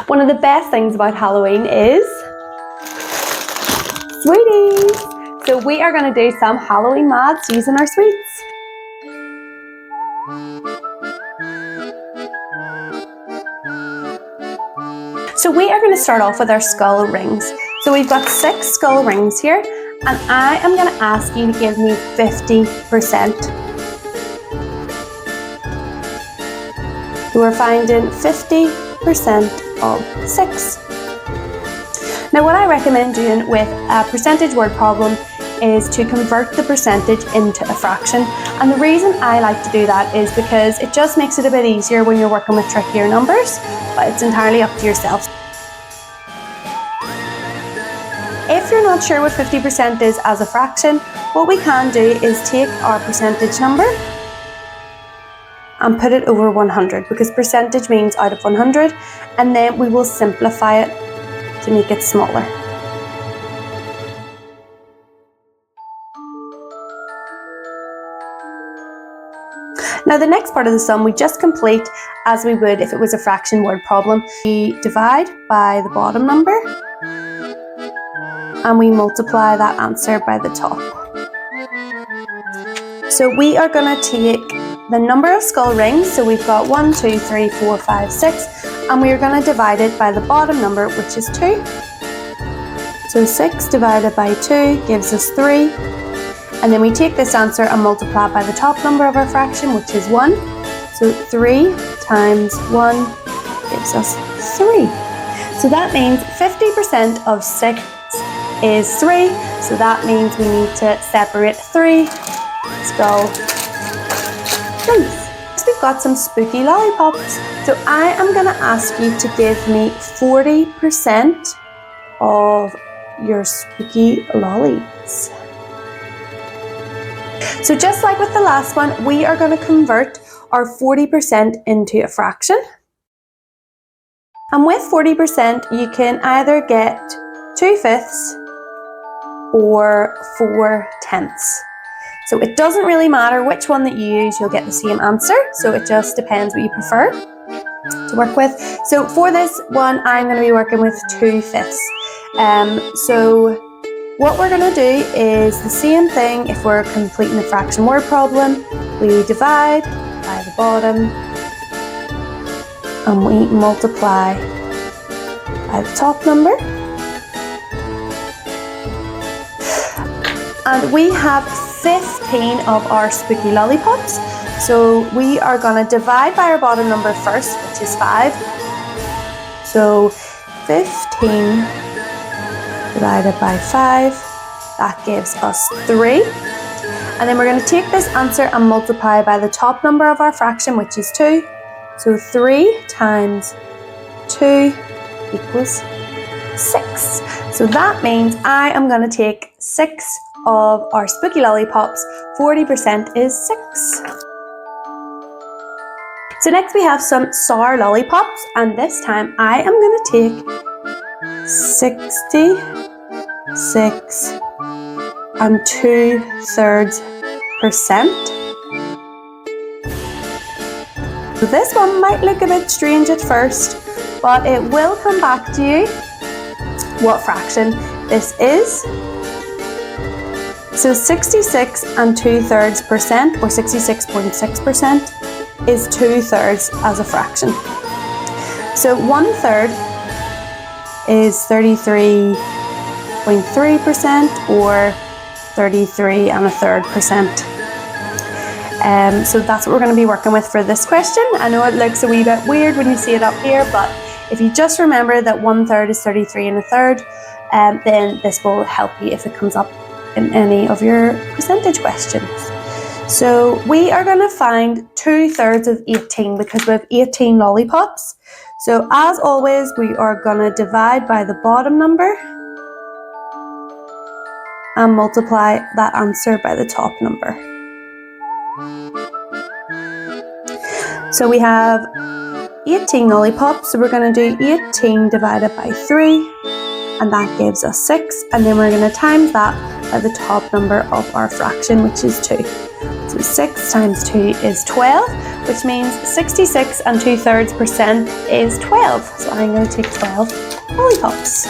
One of the best things about Halloween is sweeties. So we are going to do some Halloween maths using our sweets. So we are going to start off with our skull rings. So we've got 6 skull rings here, and I am going to ask you to give me 50%. So we're finding 50% of 6. Now what I recommend doing with a percentage word problem is to convert the percentage into a fraction. And the reason I like to do that is because it just makes it a bit easier when you're working with trickier numbers, but it's entirely up to yourself. If you're not sure what 50% is as a fraction, what we can do is take our percentage number and put it over 100, because percentage means out of 100, and then we will simplify it to make it smaller. Now the next part of the sum we just complete as we would if it was a fraction word problem. We divide by the bottom number and we multiply that answer by the top. So we are going to take the number of skull rings, so we've got 1, 2, 3, 4, 5, 6, and we are going to divide it by the bottom number, which is 2. So 6 divided by 2 gives us 3. And then we take this answer and multiply by the top number of our fraction, which is 1. So 3 times 1 gives us 3. So that means 50% of 6 is 3. So that means we need to separate 3 skull rings. Next we've got some spooky lollipops. So I am going to ask you to give me 40% of your spooky lollies. So just like with the last one, we are going to convert our 40% into a fraction. And with 40%, you can either get 2/5 or 4/10. So it doesn't really matter which one that you use, you'll get the same answer. So it just depends what you prefer to work with. So for this one, I'm going to be working with 2/5. So what we're going to do is the same thing if we're completing a fraction word problem. We divide by the bottom and we multiply by the top number. And we have 15 of our spooky lollipops. So we are going to divide by our bottom number first, which is 5. So 15 divided by 5, that gives us 3. And then we're going to take this answer and multiply by the top number of our fraction, which is 2. So 3 times 2 equals 6. So that means I am going to take 6 of our spooky lollipops. 40% is 6. So next we have some sour lollipops, and this time I am going to take 66 2/3%. So this one might look a bit strange at first, but it will come back to you what fraction this is. So 66 2/3%, or 66.6%, is 2/3 as a fraction. So 1/3 is 33.3%, or 33.3%. So that's what we're going to be working with for this question. I know it looks a wee bit weird when you see it up here, but if you just remember that 1/3 is 33.3, then this will help you if it comes up in any of your percentage questions. So we are going to find 2/3 of 18 because we have 18 lollipops. So as always, we are going to divide by the bottom number and multiply that answer by the top number. So we have 18 lollipops, so we're going to do 18 divided by 3, and that gives us 6, and then we're going to times that by the top number of our fraction, which is 2. So 6 times 2 is 12, which means 66 2/3% is 12. So I'm going to take 12 lollipops.